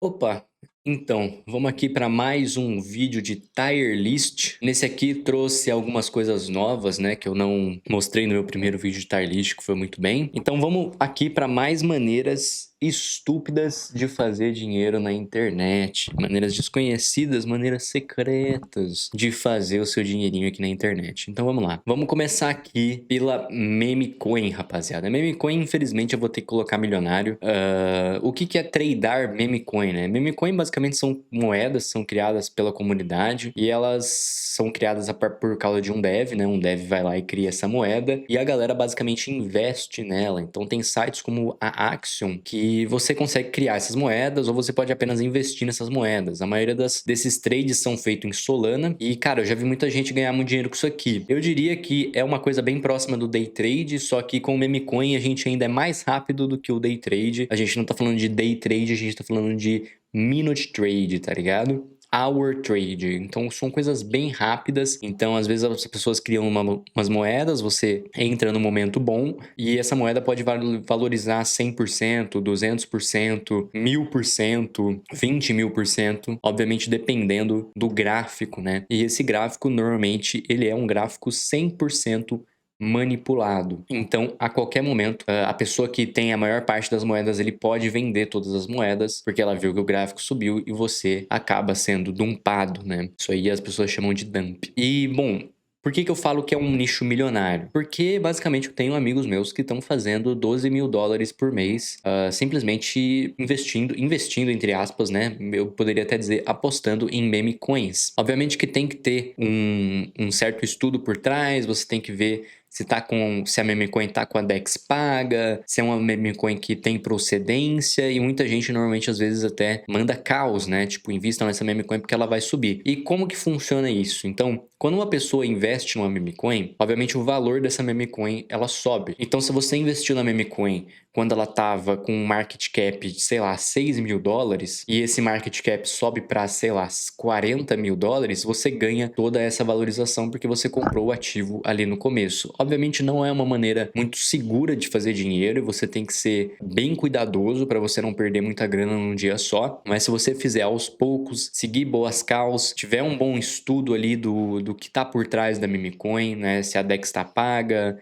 Opa, então, vamos aqui para mais um vídeo de tier list. Nesse aqui trouxe algumas coisas novas, né, que eu não mostrei no meu primeiro vídeo de tier list, que foi muito bem. Então vamos aqui para mais maneiras estúpidas de fazer dinheiro na internet. Maneiras desconhecidas, maneiras secretas de fazer o seu dinheirinho aqui na internet. Então vamos lá. Vamos começar aqui pela Memecoin, rapaziada. Memecoin, infelizmente, eu vou ter que colocar milionário. O que é tradar Memecoin, né? Memecoin basicamente são moedas, são criadas pela comunidade e elas são criadas por causa de um dev, né? Um dev vai lá e cria essa moeda e a galera basicamente investe nela. Então tem sites como a Axion que você consegue criar essas moedas ou você pode apenas investir nessas moedas. A maioria desses trades são feitos em Solana e, cara, eu já vi muita gente ganhar muito dinheiro com isso aqui. Eu diria que é uma coisa bem próxima do day trade, só que com o Memecoin a gente ainda é mais rápido do que o day trade. A gente não tá falando de day trade, a gente tá falando de minute trade, tá ligado? Hour trade. Então são coisas bem rápidas. Então às vezes as pessoas criam umas moedas, você entra no momento bom e essa moeda pode valorizar 100%, 200%, 1000%, 20.000%, obviamente dependendo do gráfico, né? E esse gráfico normalmente ele é um gráfico 100% manipulado. Então, a qualquer momento, a pessoa que tem a maior parte das moedas, ele pode vender todas as moedas, porque ela viu que o gráfico subiu e você acaba sendo dumpado, né? Isso aí as pessoas chamam de dump. E, bom, por que eu falo que é um nicho milionário? Porque, basicamente, eu tenho amigos meus que estão fazendo 12 mil dólares por mês, simplesmente investindo, entre aspas, né? Eu poderia até dizer apostando em meme coins. Obviamente que tem que ter um certo estudo por trás, você tem que ver se a meme coin tá com a DEX paga, se é uma meme coin que tem procedência, e muita gente normalmente às vezes até manda caos, né? Tipo, invistam nessa meme coin porque ela vai subir. E como que funciona isso? Então, quando uma pessoa investe numa meme coin, obviamente o valor dessa meme coin ela sobe. Então, se você investiu na meme coin quando ela tava com um market cap de, sei lá, 6 mil dólares, e esse market cap sobe para, sei lá, 40 mil dólares, você ganha toda essa valorização porque você comprou o ativo ali no começo. Obviamente não é uma maneira muito segura de fazer dinheiro e você tem que ser bem cuidadoso para você não perder muita grana num dia só, mas se você fizer aos poucos, seguir boas calls, tiver um bom estudo ali do que tá por trás da meme coin, né, se a DEX tá paga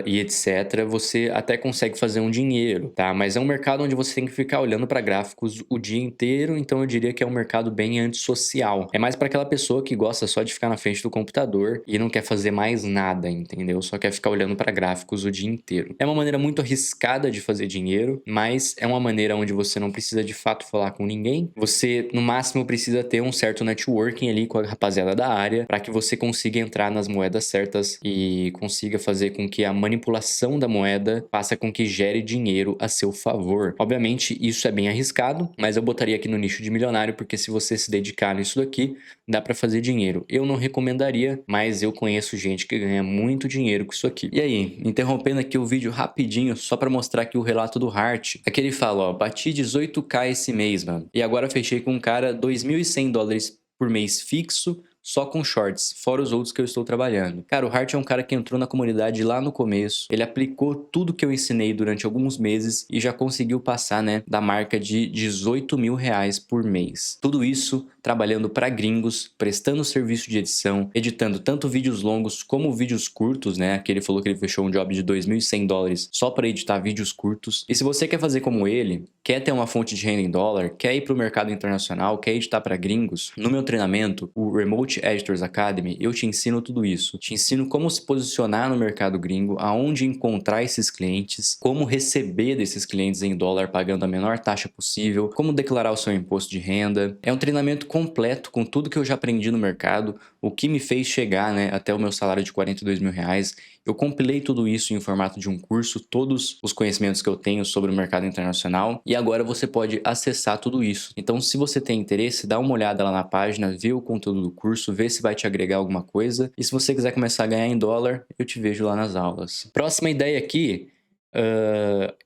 e etc, você até consegue fazer um dinheiro, tá? Mas é um mercado onde você tem que ficar olhando para gráficos o dia inteiro, então eu diria que é um mercado bem antissocial. É mais para aquela pessoa que gosta só de ficar na frente do computador e não quer fazer mais nada, entendeu? Só quer ficar olhando para gráficos o dia inteiro. É uma maneira muito arriscada de fazer dinheiro, mas é uma maneira onde você não precisa de fato falar com ninguém. Você, no máximo, precisa ter um certo networking ali com a rapaziada da área para que você consiga entrar nas moedas certas e consiga fazer com que a manipulação da moeda faça com que gere dinheiro a seu favor. Obviamente, isso é bem arriscado, mas eu botaria aqui no nicho de milionário, porque se você se dedicar nisso daqui, dá para fazer dinheiro. Eu não recomendaria, mas eu conheço gente que ganha muito dinheiro com isso aqui. E aí, interrompendo aqui o vídeo rapidinho, só para mostrar aqui o relato do Hart. Aqui ele fala, ó, bati 18k esse mês, mano. E agora fechei com um cara 2.100 dólares por mês fixo, só com shorts, fora os outros que eu estou trabalhando. Cara, o Hart é um cara que entrou na comunidade lá no começo, ele aplicou tudo que eu ensinei durante alguns meses e já conseguiu passar, né, da marca de 18 mil reais por mês. Tudo isso trabalhando para gringos, prestando serviço de edição, editando tanto vídeos longos como vídeos curtos, né, que ele falou que ele fechou um job de 2.100 dólares só para editar vídeos curtos. E se você quer fazer como ele, quer ter uma fonte de renda em dólar, quer ir para o mercado internacional, quer editar para gringos, no meu treinamento, o Remote Editors Academy, eu te ensino tudo isso. Te ensino como se posicionar no mercado gringo, aonde encontrar esses clientes, como receber desses clientes em dólar pagando a menor taxa possível, como declarar o seu imposto de renda. É um treinamento completo com tudo que eu já aprendi no mercado, o que me fez chegar, né, até o meu salário de 42 mil reais. Eu compilei tudo isso em formato de um curso, todos os conhecimentos que eu tenho sobre o mercado internacional, e agora você pode acessar tudo isso. Então, se você tem interesse, dá uma olhada lá na página, vê o conteúdo do curso, vê se vai te agregar alguma coisa, e se você quiser começar a ganhar em dólar, eu te vejo lá nas aulas. Próxima ideia aqui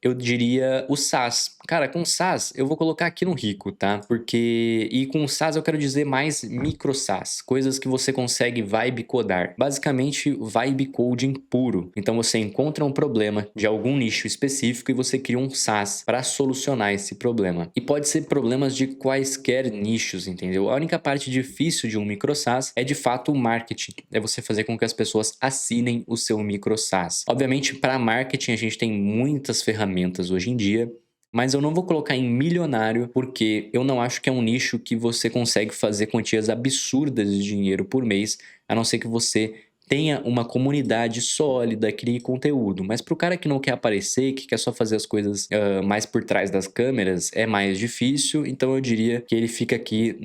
eu diria o SaaS. Cara, com SaaS eu vou colocar aqui no rico, tá? Porque e com SaaS eu quero dizer mais micro SaaS, coisas que você consegue vibe codar. Basicamente, vibe coding puro. Então você encontra um problema de algum nicho específico e você cria um SaaS para solucionar esse problema. E pode ser problemas de quaisquer nichos, entendeu? A única parte difícil de um micro SaaS é de fato o marketing. É você fazer com que as pessoas assinem o seu micro SaaS. Obviamente, para marketing a gente tem muitas ferramentas hoje em dia, mas eu não vou colocar em milionário porque eu não acho que é um nicho que você consegue fazer quantias absurdas de dinheiro por mês, a não ser que você tenha uma comunidade sólida, crie conteúdo. Mas para o cara que não quer aparecer, que quer só fazer as coisas mais por trás das câmeras, é mais difícil. Então eu diria que ele fica aqui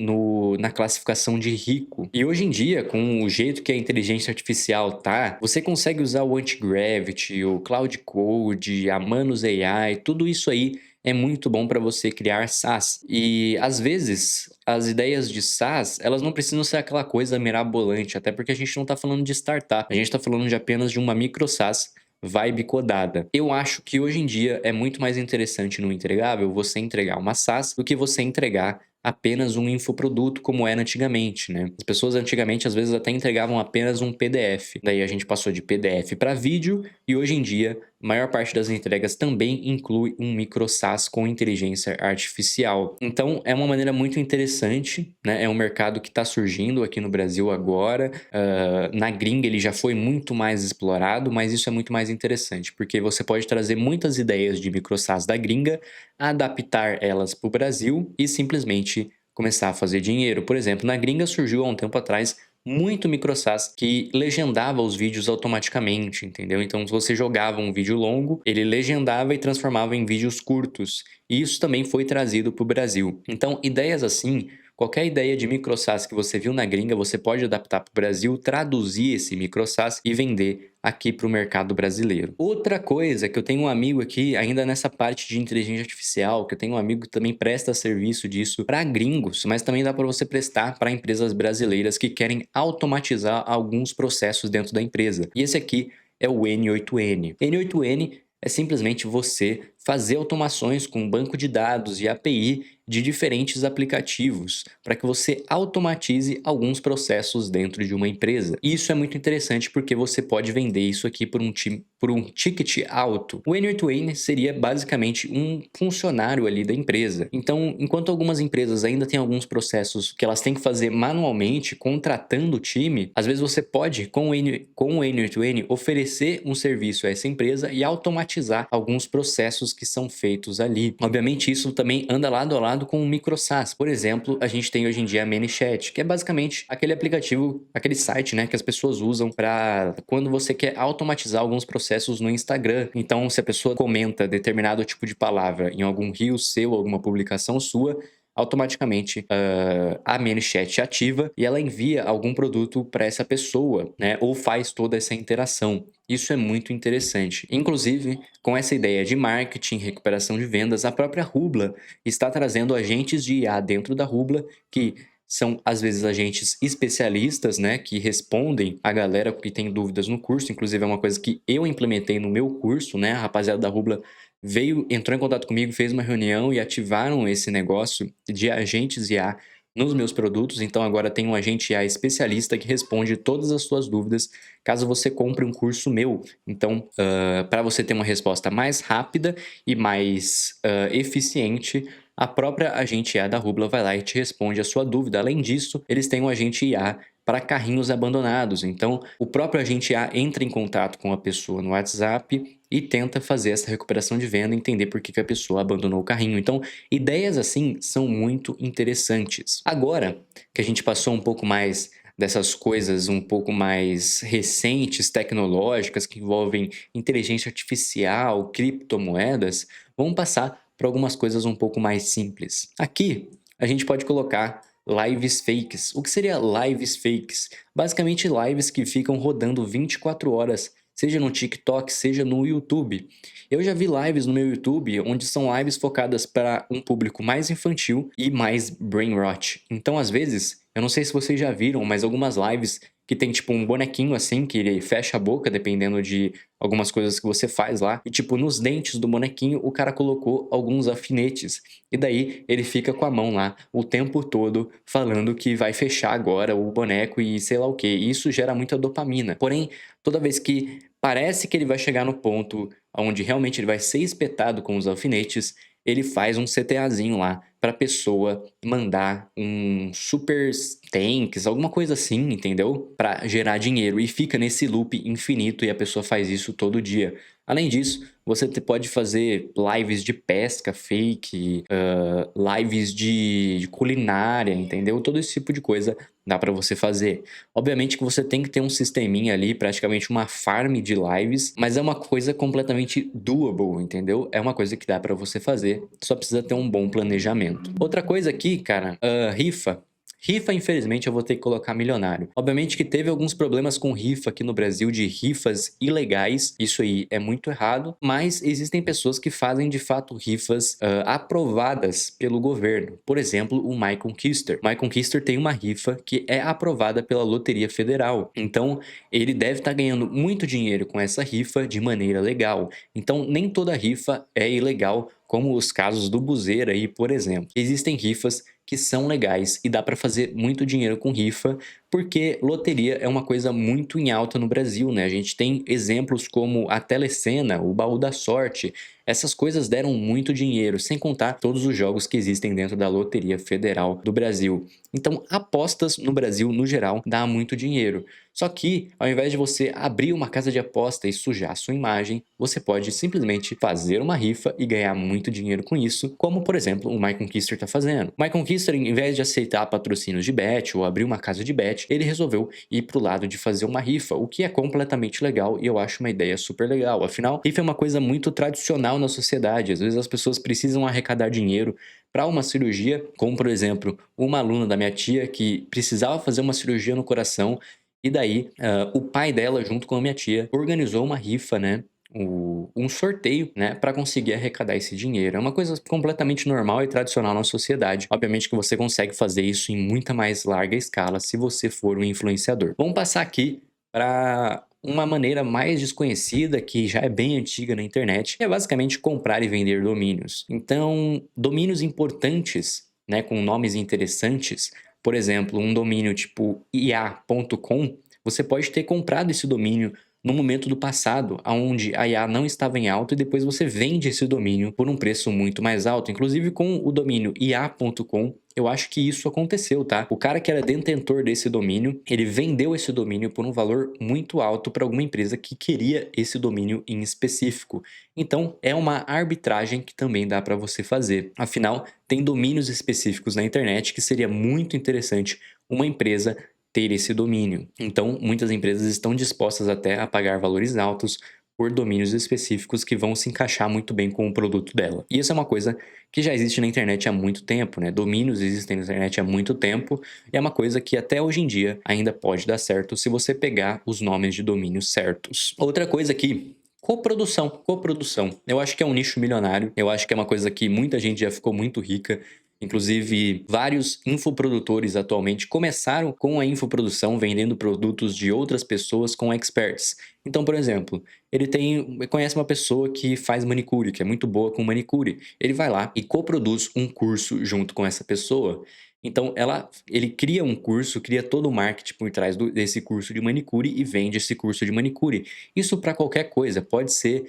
na classificação de rico. E hoje em dia, com o jeito que a inteligência artificial tá, você consegue usar o Antigravity, o Cloud Code, a Manus AI, tudo isso aí é muito bom para você criar SaaS. E às vezes as ideias de SaaS, elas não precisam ser aquela coisa mirabolante, até porque a gente não está falando de startup, a gente está falando de apenas de uma micro SaaS vibe codada. Eu acho que hoje em dia é muito mais interessante no entregável você entregar uma SaaS do que você entregar apenas um infoproduto como era antigamente, né? As pessoas antigamente às vezes até entregavam apenas um PDF. Daí a gente passou de PDF para vídeo e hoje em dia a maior parte das entregas também inclui um micro SaaS com inteligência artificial. Então é uma maneira muito interessante, né? É um mercado que está surgindo aqui no Brasil agora. Na gringa ele já foi muito mais explorado, mas isso é muito mais interessante, porque você pode trazer muitas ideias de micro SaaS da gringa, adaptar elas para o Brasil e simplesmente começar a fazer dinheiro. Por exemplo, na gringa surgiu há um tempo atrás muito micro SaaS que legendava os vídeos automaticamente, entendeu? Então, se você jogava um vídeo longo, ele legendava e transformava em vídeos curtos. E isso também foi trazido para o Brasil. Então, ideias assim, qualquer ideia de micro SaaS que você viu na gringa, você pode adaptar para o Brasil, traduzir esse micro SaaS e vender aqui para o mercado brasileiro. Outra coisa que eu tenho um amigo aqui, ainda nessa parte de inteligência artificial, que eu tenho um amigo que também presta serviço disso para gringos, mas também dá para você prestar para empresas brasileiras que querem automatizar alguns processos dentro da empresa. E esse aqui é o N8N. N8N é simplesmente você fazer automações com banco de dados e API de diferentes aplicativos para que você automatize alguns processos dentro de uma empresa. E isso é muito interessante porque você pode vender isso aqui por um ticket alto. O N8N seria basicamente um funcionário ali da empresa. Então, enquanto algumas empresas ainda têm alguns processos que elas têm que fazer manualmente, contratando o time, às vezes você pode, com o N8N, oferecer um serviço a essa empresa e automatizar alguns processos que são feitos ali. Obviamente, isso também anda lado a lado com o micro SaaS. Por exemplo, a gente tem hoje em dia a ManyChat, que é basicamente aquele aplicativo, aquele site, né, que as pessoas usam para quando você quer automatizar alguns processos no Instagram. Então, se a pessoa comenta determinado tipo de palavra em algum reel seu, alguma publicação sua, automaticamente a ManyChat ativa e ela envia algum produto para essa pessoa, né? Ou faz toda essa interação. Isso é muito interessante. Inclusive, com essa ideia de marketing, recuperação de vendas, a própria Rubla está trazendo agentes de IA dentro da Rubla que são, às vezes, agentes especialistas, né, que respondem a galera que tem dúvidas no curso. Inclusive, é uma coisa que eu implementei no meu curso, né? A rapaziada da Rubla entrou em contato comigo, fez uma reunião e ativaram esse negócio de agentes IA nos meus produtos. Então, agora tem um agente IA especialista que responde todas as suas dúvidas caso você compre um curso meu. Então, para você ter uma resposta mais rápida e mais eficiente, a própria agente IA da Rubla vai lá e te responde a sua dúvida. Além disso, eles têm um agente IA para carrinhos abandonados. Então, o próprio agente IA entra em contato com a pessoa no WhatsApp e tenta fazer essa recuperação de venda, entender por que a pessoa abandonou o carrinho. Então, ideias assim são muito interessantes. Agora que a gente passou um pouco mais dessas coisas um pouco mais recentes, tecnológicas, que envolvem inteligência artificial, criptomoedas, vamos passar para algumas coisas um pouco mais simples. Aqui, a gente pode colocar lives fakes. O que seria lives fakes? Basicamente, lives que ficam rodando 24 horas, seja no TikTok, seja no YouTube. Eu já vi lives no meu YouTube onde são lives focadas para um público mais infantil e mais brain rot. Então, às vezes, Eu não sei se vocês já viram, mas algumas lives que tem tipo um bonequinho assim, que ele fecha a boca dependendo de algumas coisas que você faz lá. E tipo, nos dentes do bonequinho o cara colocou alguns alfinetes. E daí ele fica com a mão lá o tempo todo falando que vai fechar agora o boneco e sei lá o que. Isso gera muita dopamina. Porém, toda vez que parece que ele vai chegar no ponto onde realmente ele vai ser espetado com os alfinetes, ele faz um CTAzinho lá para a pessoa mandar um super tanks, alguma coisa assim, entendeu? Para gerar dinheiro e fica nesse loop infinito e a pessoa faz isso todo dia. Além disso, você pode fazer lives de pesca fake, lives de culinária, entendeu? Todo esse tipo de coisa dá para você fazer. Obviamente que você tem que ter um sisteminha ali, praticamente uma farm de lives, mas é uma coisa completamente doable, entendeu? É uma coisa que dá para você fazer, só precisa ter um bom planejamento. Outra coisa aqui, cara, rifa. Rifa, infelizmente, eu vou ter que colocar milionário. Obviamente que teve alguns problemas com rifa aqui no Brasil, de rifas ilegais. Isso aí é muito errado, mas existem pessoas que fazem de fato rifas aprovadas pelo governo. Por exemplo, o My Conquister. My Conquister tem uma rifa que é aprovada pela Loteria Federal. Então, ele deve estar ganhando muito dinheiro com essa rifa de maneira legal. Então, nem toda rifa é ilegal, como os casos do Buzeira aí, por exemplo. Existem rifas que são legais e dá para fazer muito dinheiro com rifa, porque loteria é uma coisa muito em alta no Brasil, né? A gente tem exemplos como a Telecena, o Baú da Sorte. Essas coisas deram muito dinheiro, sem contar todos os jogos que existem dentro da Loteria Federal do Brasil. Então, apostas no Brasil, no geral, dá muito dinheiro. Só que, ao invés de você abrir uma casa de aposta e sujar a sua imagem, você pode simplesmente fazer uma rifa e ganhar muito dinheiro com isso, como, por exemplo, o My Conquister está fazendo. O My Conquister, em vez de aceitar patrocínios de bet ou abrir uma casa de bet, ele resolveu ir pro lado de fazer uma rifa, o que é completamente legal e eu acho uma ideia super legal. Afinal, rifa é uma coisa muito tradicional na sociedade. Às vezes as pessoas precisam arrecadar dinheiro para uma cirurgia, como por exemplo, uma aluna da minha tia que precisava fazer uma cirurgia no coração e daí o pai dela, junto com a minha tia, organizou uma rifa, né? Um sorteio, né, para conseguir arrecadar esse dinheiro. É uma coisa completamente normal e tradicional na sociedade. Obviamente que você consegue fazer isso em muita mais larga escala se você for um influenciador. Vamos passar aqui para uma maneira mais desconhecida, que já é bem antiga na internet, que é basicamente comprar e vender domínios. Então, domínios importantes, né, com nomes interessantes, por exemplo, um domínio tipo ia.com, você pode ter comprado esse domínio no momento do passado, onde a IA não estava em alta e depois você vende esse domínio por um preço muito mais alto. Inclusive com o domínio ia.com, eu acho que isso aconteceu, tá? O cara que era detentor desse domínio, ele vendeu esse domínio por um valor muito alto para alguma empresa que queria esse domínio em específico. Então, é uma arbitragem que também dá para você fazer. Afinal, tem domínios específicos na internet que seria muito interessante uma empresa ter esse domínio. Então, muitas empresas estão dispostas até a pagar valores altos por domínios específicos que vão se encaixar muito bem com o produto dela. E isso é uma coisa que já existe na internet há muito tempo, né? Domínios existem na internet há muito tempo e é uma coisa que até hoje em dia ainda pode dar certo se você pegar os nomes de domínios certos. Outra coisa aqui, coprodução. Eu acho que é um nicho milionário, eu acho que é uma coisa que muita gente já ficou muito rica. Inclusive, vários infoprodutores atualmente começaram com a infoprodução vendendo produtos de outras pessoas com experts. Então, por exemplo, ele conhece uma pessoa que faz manicure, que é muito boa com manicure. Ele vai lá e coproduz um curso junto com essa pessoa. Então, ele cria um curso, cria todo o marketing por trás desse curso de manicure e vende esse curso de manicure. Isso para qualquer coisa, pode ser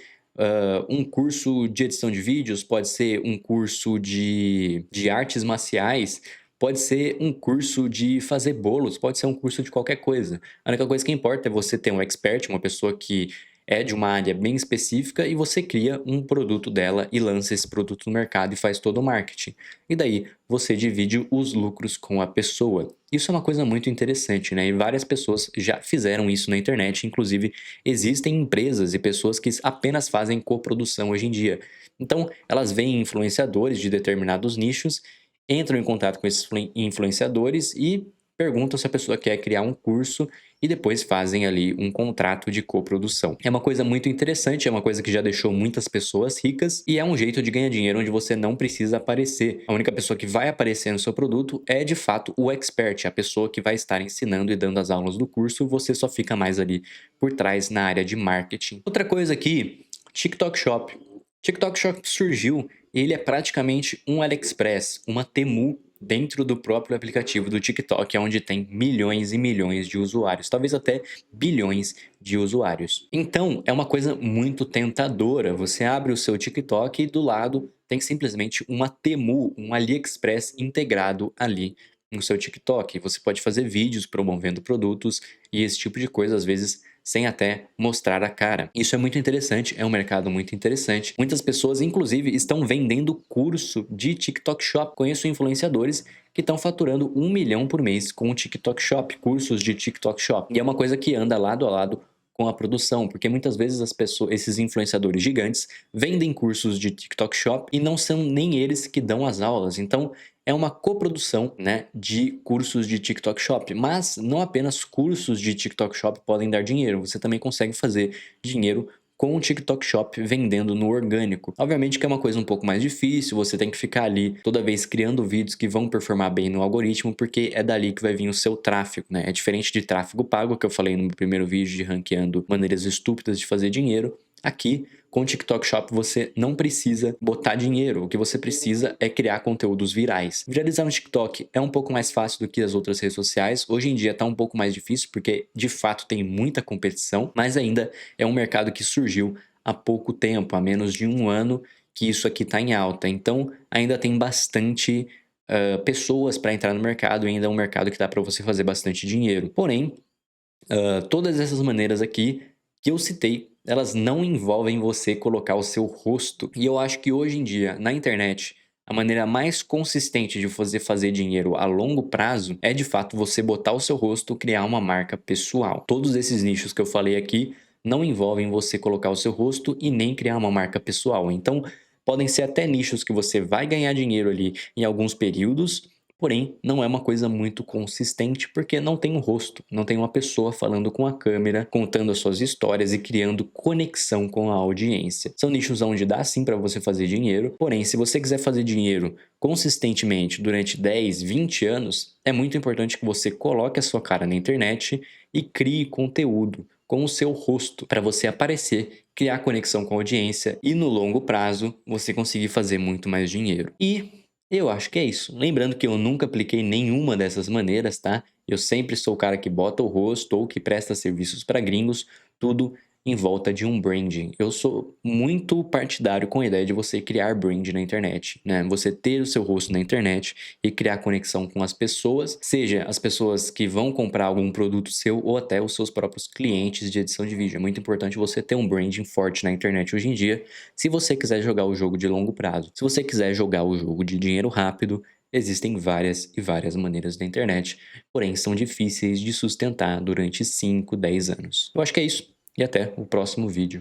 um curso de edição de vídeos, pode ser um curso de artes marciais, pode ser um curso de fazer bolos, pode ser um curso de qualquer coisa. A única coisa que importa é você ter um expert, uma pessoa que é de uma área bem específica e você cria um produto dela e lança esse produto no mercado e faz todo o marketing. E daí você divide os lucros com a pessoa. Isso é uma coisa muito interessante, né? E várias pessoas já fizeram isso na internet, inclusive existem empresas e pessoas que apenas fazem coprodução hoje em dia. Então, elas veem influenciadores de determinados nichos, entram em contato com esses influenciadores e perguntam se a pessoa quer criar um curso e depois fazem ali um contrato de coprodução. É uma coisa muito interessante, é uma coisa que já deixou muitas pessoas ricas e é um jeito de ganhar dinheiro onde você não precisa aparecer. A única pessoa que vai aparecer no seu produto é de fato o expert, a pessoa que vai estar ensinando e dando as aulas do curso, você só fica mais ali por trás na área de marketing. Outra coisa aqui, TikTok Shop. TikTok Shop surgiu, ele é praticamente um AliExpress, uma Temu dentro do próprio aplicativo do TikTok, onde tem milhões e milhões de usuários, talvez até bilhões de usuários. Então, é uma coisa muito tentadora. Você abre o seu TikTok e do lado tem simplesmente uma Temu, um AliExpress integrado ali no seu TikTok. Você pode fazer vídeos promovendo produtos e esse tipo de coisa, às vezes sem até mostrar a cara. Isso é muito interessante, é um mercado muito interessante. Muitas pessoas, inclusive, estão vendendo curso de TikTok Shop. Conheço influenciadores que estão faturando 1 milhão por mês com o TikTok Shop, cursos de TikTok Shop. E é uma coisa que anda lado a lado com a produção, porque muitas vezes as pessoas, esses influenciadores gigantes vendem cursos de TikTok Shop e não são nem eles que dão as aulas. Então, é uma coprodução, né, de cursos de TikTok Shop, mas não apenas cursos de TikTok Shop podem dar dinheiro, você também consegue fazer dinheiro com o TikTok Shop vendendo no orgânico. Obviamente que é uma coisa um pouco mais difícil, você tem que ficar ali toda vez criando vídeos que vão performar bem no algoritmo, porque é dali que vai vir o seu tráfego, né? É diferente de tráfego pago, que eu falei no meu primeiro vídeo de ranqueando maneiras estúpidas de fazer dinheiro. Aqui, com o TikTok Shop, você não precisa botar dinheiro. O que você precisa é criar conteúdos virais. Viralizar no TikTok é um pouco mais fácil do que as outras redes sociais. Hoje em dia está um pouco mais difícil porque, de fato, tem muita competição, mas ainda é um mercado que surgiu há pouco tempo, há menos de um ano que isso aqui está em alta. Então, ainda tem bastante pessoas para entrar no mercado e ainda é um mercado que dá para você fazer bastante dinheiro. Porém, todas essas maneiras aqui que eu citei, elas não envolvem você colocar o seu rosto. E eu acho que hoje em dia, na internet, a maneira mais consistente de você fazer dinheiro a longo prazo é de fato você botar o seu rosto, criar uma marca pessoal. Todos esses nichos que eu falei aqui não envolvem você colocar o seu rosto e nem criar uma marca pessoal. Então, podem ser até nichos que você vai ganhar dinheiro ali em alguns períodos, porém, não é uma coisa muito consistente porque não tem um rosto, não tem uma pessoa falando com a câmera, contando as suas histórias e criando conexão com a audiência. São nichos onde dá sim para você fazer dinheiro, porém, se você quiser fazer dinheiro consistentemente durante 10, 20 anos, é muito importante que você coloque a sua cara na internet e crie conteúdo com o seu rosto para você aparecer, criar conexão com a audiência e no longo prazo você conseguir fazer muito mais dinheiro. E eu acho que é isso. Lembrando que eu nunca apliquei nenhuma dessas maneiras, tá? Eu sempre sou o cara que bota o rosto ou que presta serviços para gringos, tudo em volta de um branding. Eu sou muito partidário com a ideia de você criar brand na internet, né? Você ter o seu rosto na internet e criar conexão com as pessoas, seja as pessoas que vão comprar algum produto seu ou até os seus próprios clientes de edição de vídeo. É muito importante você ter um branding forte na internet hoje em dia, se você quiser jogar o jogo de longo prazo. Se você quiser jogar o jogo de dinheiro rápido, existem várias e várias maneiras na internet, porém são difíceis de sustentar durante 5, 10 anos. Eu acho que é isso. E até o próximo vídeo.